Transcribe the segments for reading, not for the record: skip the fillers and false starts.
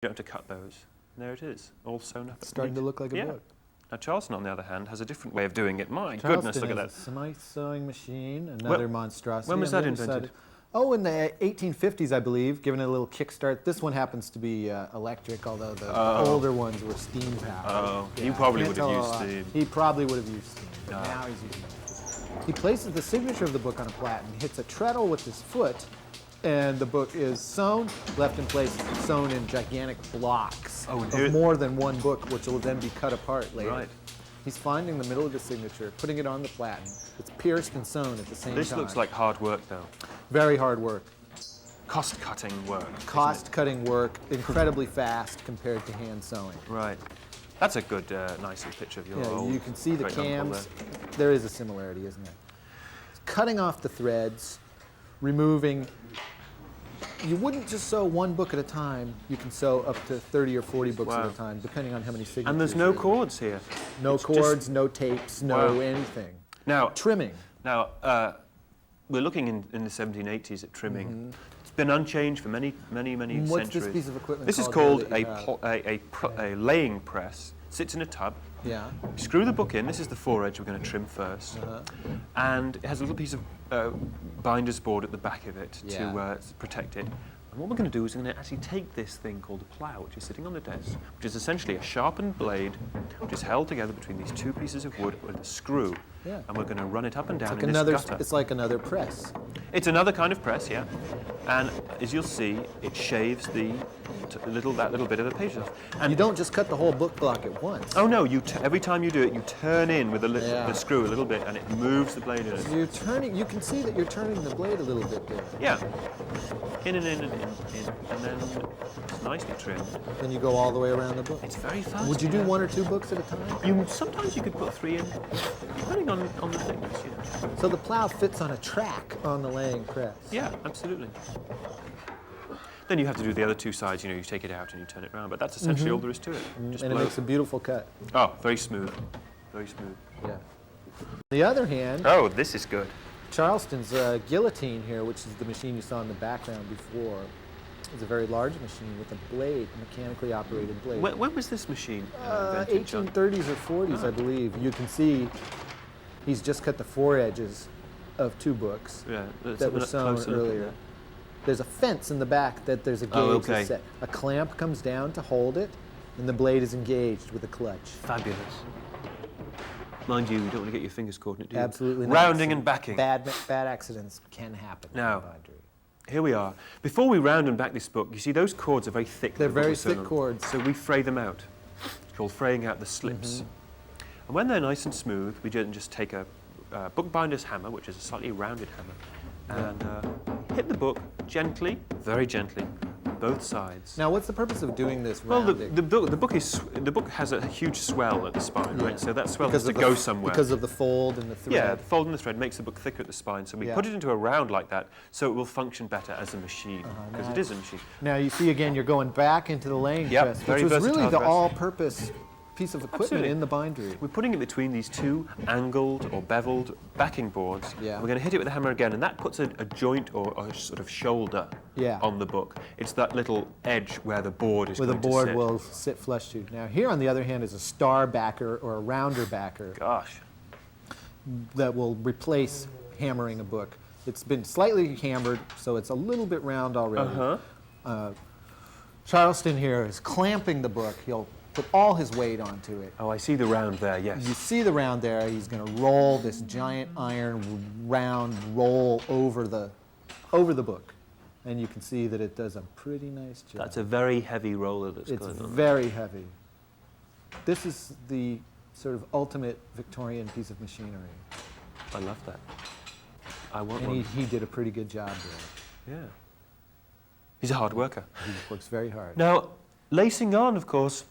You don't have to cut those. And there it is, all sewn up. It's starting to look like a book. Now Charleston, on the other hand, has a different way of doing it. My Charleston goodness, look at that. has a Smythe sewing machine, another monstrosity. When was that invented? Oh, in the 1850s, I believe, given it a little kickstart. This one happens to be electric, although the older ones were steam powered. Oh, he probably would have used steam. He probably would have used steam, but now he's using electric. He places the signature of the book on a platen, hits a treadle with his foot, and the book is sewn, left in place, sewn in gigantic blocks of more than one book, which will then be cut apart later. Right. He's finding the middle of the signature, putting it on the platen. It's pierced and sewn at the same time. This looks like hard work, though. Very hard work. Cost-cutting work. Cost-cutting work, incredibly fast compared to hand sewing. Right. That's a good, nice picture of your old you can see the great uncle cams. There is a similarity, isn't there? Cutting off the threads, removing. You wouldn't just sew one book at a time. You can sew up to 30 or 40 books at a time, depending on how many signatures. And there's no cords here. No cords, no tapes, no anything. Now, trimming. Now, we're looking in the 1780s at trimming. It's been unchanged for many centuries. What's this piece of equipment This is called a laying press. It sits in a tub. Yeah. You screw the book in. This is the foredge we're going to trim first. And it has a little piece of binder's board at the back of it to protect it. And what we're going to do is we're going to actually take this thing called a plough, which is sitting on the desk, which is essentially a sharpened blade, which is held together between these two pieces of wood with a screw. Yeah. And we're going to run it up and down It's in like this gutter. It's like another press. It's another kind of press, yeah. And as you'll see, it shaves that little bit of the page off. And you don't just cut the whole book block at once. Oh no! Every time you do it, you turn in with the screw a little bit, and it moves the blade in. So you're turning. You can see that you're turning the blade a little bit there. Yeah. In and in and in, and then it's nicely trimmed. Then you go all the way around the book. It's very fast. Would you do one or two books at a time? Sometimes you could put 3 in, depending on the thickness. Yeah. So the plough fits on a track on the laying press. Yeah, absolutely. Then you have to do the other two sides. You take it out and you turn it around. But that's essentially all there is to it. And it makes a beautiful cut. Oh, very smooth. Very smooth. Yeah. On the other hand. Oh, this is good. Charleston's guillotine here, which is the machine you saw in the background before, is a very large machine with a blade, a mechanically operated blade. When was this machine invented, 1830s or 40s, I believe. You can see he's just cut the foredges of 2 books that were sewn earlier. There's a fence in the back that there's a gauge that's set. A clamp comes down to hold it, and the blade is engaged with a clutch. Fabulous. Mind you don't want to get your fingers caught in it, do you? Absolutely not. Rounding and backing. Bad accidents can happen. Now, here we are. Before we round and back this book, you see those cords are very thick. They're very thick cords. So we fray them out. It's called fraying out the slips. And when they're nice and smooth, we just take a bookbinder's hammer, which is a slightly rounded hammer, and hit the book gently, very gently, both sides. Now, what's the purpose of doing this Well, rounding? the book has a huge swell at the spine, right? So that swell has to go somewhere. Because of the fold and the thread. Yeah, the fold in the thread makes the book thicker at the spine. So we put it into a round like that, so it will function better as a machine, because it is a machine. Now you see again, you're going back into the laying press, which was really the all-purpose piece of equipment in the bindery. We're putting it between these 2 angled or beveled backing boards. Yeah. We're going to hit it with a hammer again, and that puts a joint or a sort of shoulder on the book. It's that little edge where the board is going to sit. Where the board will sit flush to. Now here on the other hand is a star backer or a rounder backer. Gosh. That will replace hammering a book. It's been slightly hammered, so it's a little bit round already. Charleston here is clamping the book. He'll put all his weight onto it. Oh, I see the round there, yes. You see the round there. He's going to roll this giant iron round roll over the book. And you can see that it does a pretty nice job. That's a very heavy roller that's going on. It's very heavy. This is the sort of ultimate Victorian piece of machinery. I love that. I want one. And he did a pretty good job there. Yeah. He's a hard worker. He works very hard. Now, lacing on, of course,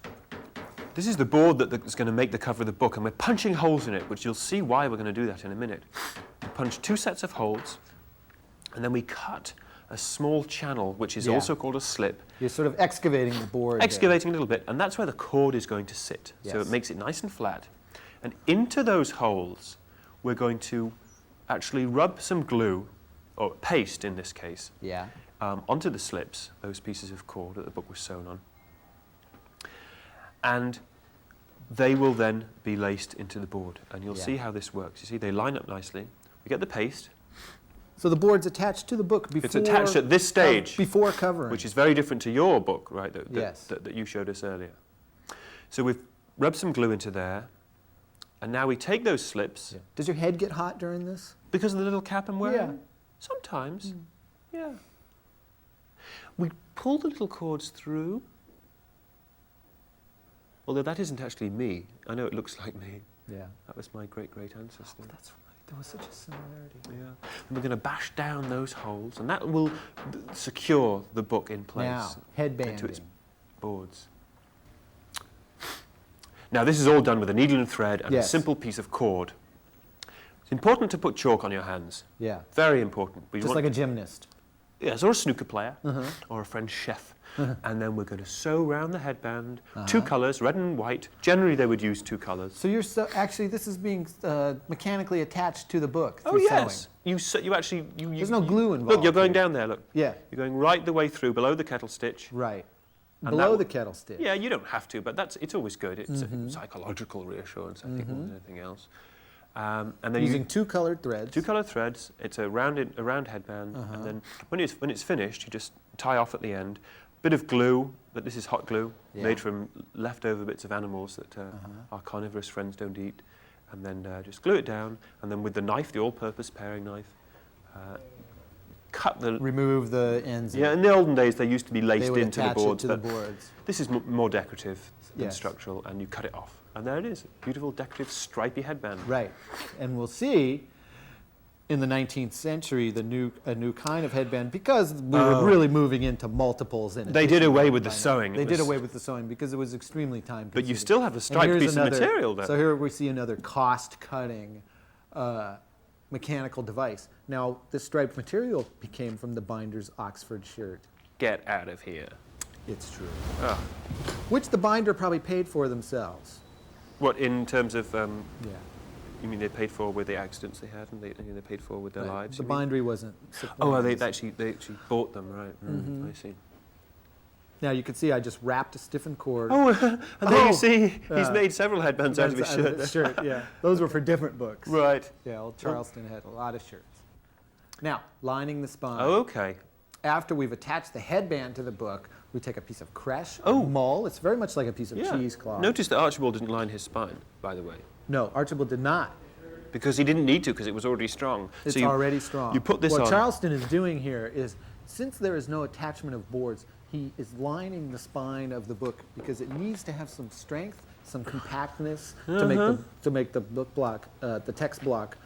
this is the board that's going to make the cover of the book, and we're punching holes in it, which you'll see why we're going to do that in a minute. We punch 2 sets of holes, and then we cut a small channel, which is also called a slip. You're sort of excavating the board. Excavating a little bit, and that's where the cord is going to sit. Yes. So it makes it nice and flat. And into those holes, we're going to actually rub some glue, or paste in this case, onto the slips, those pieces of cord that the book was sewn on. And they will then be laced into the board. And you'll see how this works. You see, they line up nicely. We get the paste. So the board's attached to the book before... It's attached at this stage. Before covering. Which is very different to your book, right, Yes. that you showed us earlier. So we've rubbed some glue into there. And now we take those slips. Yeah. Does your head get hot during this? Because of the little cap I'm wearing? Yeah. Sometimes, yeah. We pull the little cords through. Although that isn't actually me. I know it looks like me. Yeah. That was my great-great ancestor. Oh, that's right. There was such a similarity. Yeah. And we're going to bash down those holes, and that will secure the book in place. Now, headbanding. Into its boards. Now, this is all done with a needle and thread and a simple piece of cord. It's important to put chalk on your hands. Yeah. Very important. Just like a gymnast. Yes, or a snooker player, or a French chef. And then we're going to sew around the headband, 2 colours, red and white. Generally, they would use 2 colours. So you're actually, this is being mechanically attached to the book. Oh yes, sewing. you actually There's no glue involved. Look, you're going down there. Look. Yeah. You're going right the way through, below the kettle stitch. Right. And below the kettle stitch. Yeah, you don't have to, but it's always good. It's a psychological reassurance, I think, more than anything else. And then using 2 colored threads. 2 colored threads. It's a round headband, and then when it's finished, you just tie off at the end. Bit of glue, but this is hot glue made from leftover bits of animals that our carnivorous friends don't eat, and then just glue it down, and then with the knife, the all-purpose paring knife, cut the... Remove the ends. Yeah, in the olden days, they used to be laced into the boards. It to the boards. This is more decorative than structural, and you cut it off. And there it is, a beautiful, decorative, stripy headband. Right. And we'll see in the 19th century a new kind of headband, because we were really moving into multiples. They did away with the sewing. They did away with the sewing because it was extremely time-consuming. But you still have a striped piece of material there. So here we see another cost-cutting mechanical device. Now, this striped material came from the binder's Oxford shirt. Get out of here. It's true. Oh. Which the binder probably paid for themselves. What, in terms of... yeah. You mean they paid for with the accidents they had, and they paid for with their lives? The bindery wasn't... Oh, they actually bought them, right. I see. Now, you can see I just wrapped a stiffened cord. Oh, and there you see, he's made several headbands out of his shirt. Yeah. Those were for different books. Right. Yeah, old Charleston had a lot of shirts. Now, lining the spine. Oh, okay. After we've attached the headband to the book, we take a piece of creche, mull. It's very much like a piece of cheesecloth. Notice that Archibald didn't line his spine, by the way. No, Archibald did not. Because he didn't need to, because it was already strong. It's already strong. You put this on. What Charleston is doing here is, since there is no attachment of boards, he is lining the spine of the book because it needs to have some strength, some compactness to make the book block, the text block,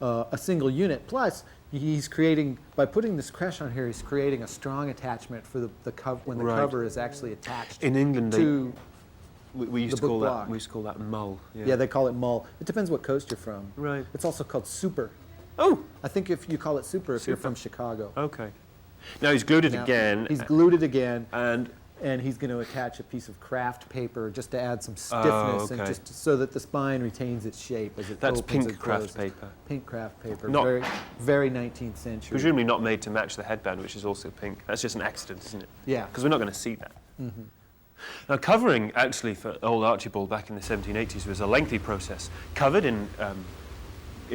a single unit. Plus, he's creating, by putting this creche on here, he's creating a strong attachment for the cover when the cover is actually attached. In England, we used to call block. that. We used to call that mull. Yeah, they call it mull. It depends what coast you're from. Right. It's also called super. Oh. I think if you call it super if you're from Chicago. Okay. Now he's glued it again. He's glued it again, and he's going to attach a piece of craft paper just to add some stiffness, and just so that the spine retains its shape as it That's opens pink craft paper. Pink craft paper. Not very, very 19th century. Presumably not made to match the headband, which is also pink. That's just an accident, isn't it? Yeah. Because we're not going to see that. Now, covering actually for old Archibald back in the 1780s was a lengthy process. Covered in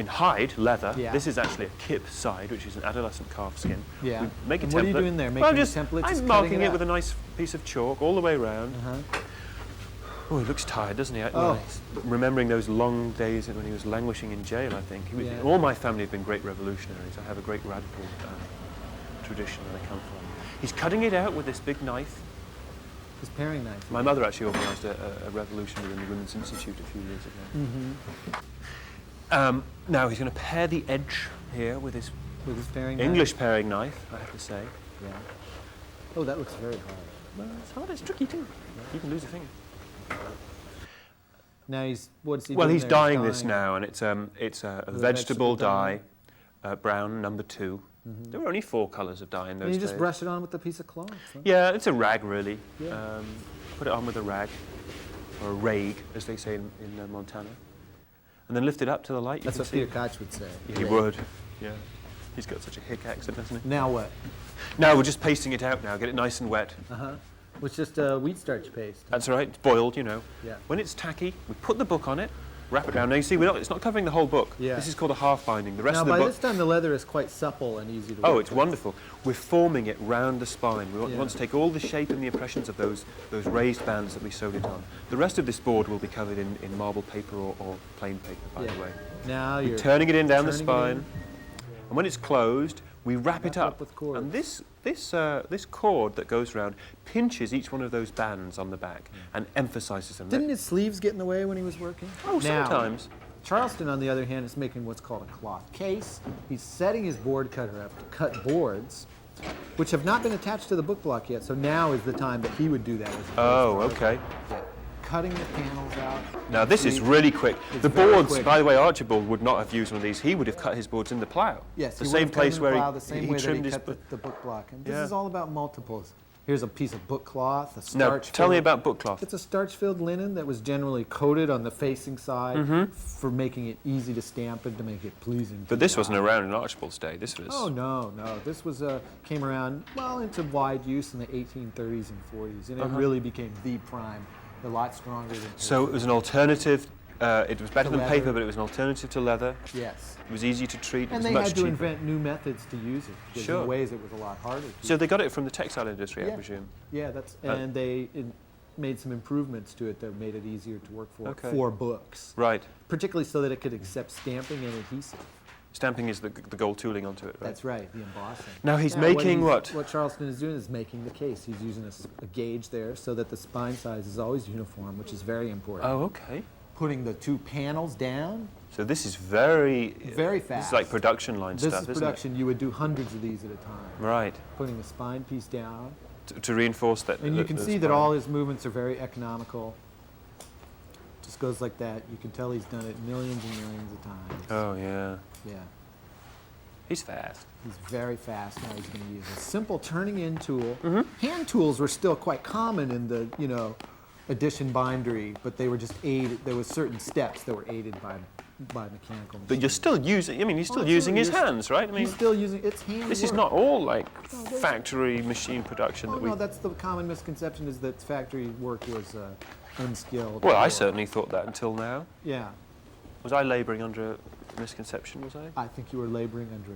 hide, leather. Yeah. This is actually a kip side, which is an adolescent calf skin. Yeah. We make a template. What are you doing there? Making a template? I'm marking it with a nice piece of chalk all the way around. Oh, he looks tired, doesn't he? Remembering those long days when he was languishing in jail, I think. All my family have been great revolutionaries. I have a great radical tradition that I come from. He's cutting it out with this big knife. His paring knife. My mother actually organised a revolution within the Women's Institute a few years ago. Now he's going to pare the edge here with his paring English paring knife, I have to say. Yeah. Oh, that looks very hard. Well, it's hard. It's tricky too. You can lose a finger. Now what's he doing? Well, he's dyeing this now, and it's a vegetable dye, brown number 2. There were only 4 colours of dye in those days. And you just brush it on with a piece of cloth? Huh? Yeah, it's a rag, really. Yeah. Put it on with a rag, or a rag, as they say in Montana. And then lift it up to the light. That's what Peter Koch would say. Yeah, he would, yeah. He's got such a hick accent, doesn't he? Now what? Now we're just pasting it out now, get it nice and wet. It's just wheat starch paste. That's right. It's boiled, you know. Yeah. When it's tacky, we put the book on it, wrap it down. Now you see, it's not covering the whole book. Yeah. This is called a half binding. The rest of the by book. this time, the leather is quite supple and easy to work Oh, it's with. wonderful. We're forming it round the spine. We want to take all the shape and the impressions of those raised bands that we sewed it on. The rest of this board will be covered in marble paper or plain paper, by the way. Now you're turning it in down the spine, and when it's closed, we wrap it up. with cords. And this cord that goes round pinches each one of those bands on the back and emphasizes them. Didn't his sleeves get in the way when he was working? Oh, sometimes. Charleston, on the other hand, is making what's called a cloth case. He's setting his board cutter up to cut boards, which have not been attached to the book block yet. So now is the time that he would do that. Oh, okay. Yeah. Cutting the panels out. Now this is really quick. The boards, by the way, Archibald would not have used one of these. He would have cut his boards in the plough. Yes, the same place where he trimmed his the book block. And this is all about multiples. Here's a piece of book cloth, a starch. Now, tell me about book cloth. It's a starch-filled linen that was generally coated on the facing side for making it easy to stamp and to make it pleasing. But this wasn't around in Archibald's day. This was. Oh no. This was came around into wide use in the 1830s and 40s, and it really became the prime. A lot stronger than paper. So it was an alternative. It was better than paper, but it was an alternative to leather. Yes. It was easy to treat. And it was they much had to cheaper. invent new methods to use it. Because in ways it was a lot harder. So they got it from the textile industry, I presume. Yeah, and they made some improvements to it that made it easier to work for books. Right. Particularly so that it could accept stamping and adhesive. Stamping is the gold tooling onto it, right? That's right, the embossing. Now he's making what? What Charleston is doing is making the case. He's using a gauge there so that the spine size is always uniform, which is very important. Oh, okay. Putting the two panels down. So this is very fast. It's like production line stuff, This is production. You would do hundreds of these at a time. Right. Putting the spine piece down. To reinforce that. And you can see that all his movements are very economical. Just goes like that. You can tell he's done it millions and millions of times. Oh, yeah. Yeah. He's fast. He's very fast. Now he's going to use a simple turning in tool. Hand tools were still quite common in the, addition bindery, but they were just aided. There was certain steps that were aided by mechanical machines. But you're still using, he's still using his hands, right? He's still using, it's hand This work. is not all like factory machine production that we... No, that's the common misconception, is that factory work was unskilled. Well, I certainly thought that until now. Yeah. Was I labouring under a misconception, was I? I think you were labouring under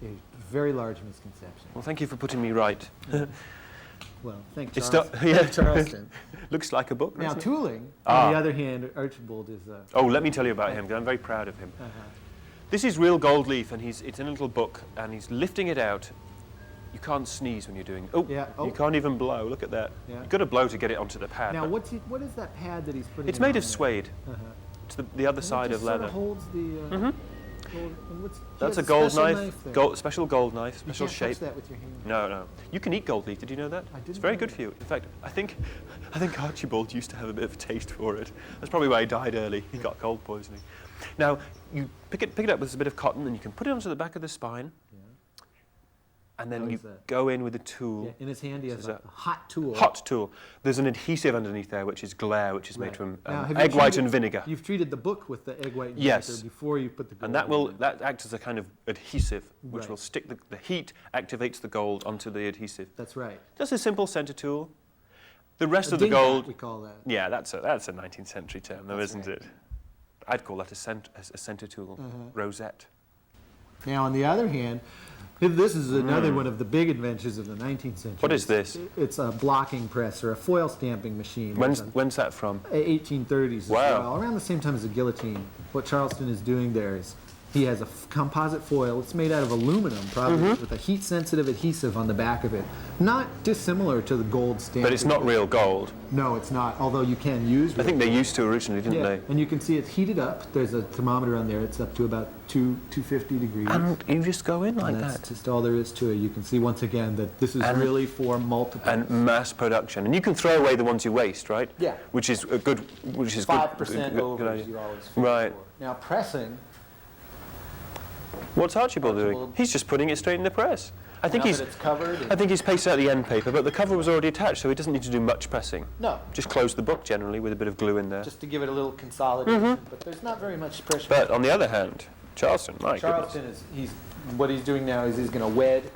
a very large misconception. Well, thank you for putting me right. Well, thank It's Charleston. Looks like a book. Now, doesn't it? tooling, on the other hand, Archibald is... Oh, let me tell you about him, because I'm very proud of him. This is real gold leaf, and it's in a little book, and he's lifting it out. You can't sneeze when you're doing it. You can't even blow. Look at that. Yeah. You've got to blow to get it onto the pad. Now, what is that pad that he's putting It's made on of there? suede. It's the other side of leather. It holds the... That's a gold knife, special gold knife, special shape. You can't touch that with your hand. No. You can eat gold leaf. Did you know that? I didn't It's very know good that. for you. In fact, I think Archibald used to have a bit of a taste for it. That's probably why he died early. He got gold poisoning. Now, you pick it up with a bit of cotton, and you can put it onto the back of the spine. And then you go in with a tool. Yeah, in his hand he has a hot tool. Hot tool. There's an adhesive underneath there, which is glare, which is made from Have egg you white treated- and vinegar. You've treated the book with the egg white and Yes. vinegar before you put the gold And that acts as a kind of adhesive, which will stick the heat activates the gold onto the adhesive. That's right. Just a simple center tool. The rest of the dingbat, gold. we call that. Yeah, that's a 19th century term, though, isn't it? I'd call that a center tool, rosette. Now, on the other hand, this is another one of the big inventions of the 19th century. What is this? It's a blocking press or a foil stamping machine. When's that from? 1830s as well, around the same time as the guillotine. What Charleston is doing there is he has a composite foil. It's made out of aluminum, probably, with a heat-sensitive adhesive on the back of it. Not dissimilar to the gold stamp. But it's not real gold. No, it's not, although you can use I think they used to originally, didn't they? And you can see it's heated up. There's a thermometer on there. It's up to about 250 degrees. And you just go in like That's that. just all there is to it. You can see once again that this is really for multiple. And mass production. And you can throw away the ones you waste, right? Yeah. Which is a good, 5% over, good idea. as you always feel Right. for. Now, pressing. What's Archibald doing? He's just putting it straight in the press. I think It's covered. I think he's pasted out the end paper, but the cover was already attached, so he doesn't need to do much pressing. No. Just close the book generally with a bit of glue in there. Just to give it a little consolidation, but there's not very much pressure. But on the other hand, Charleston, my Charleston what he's doing now is he's going to wed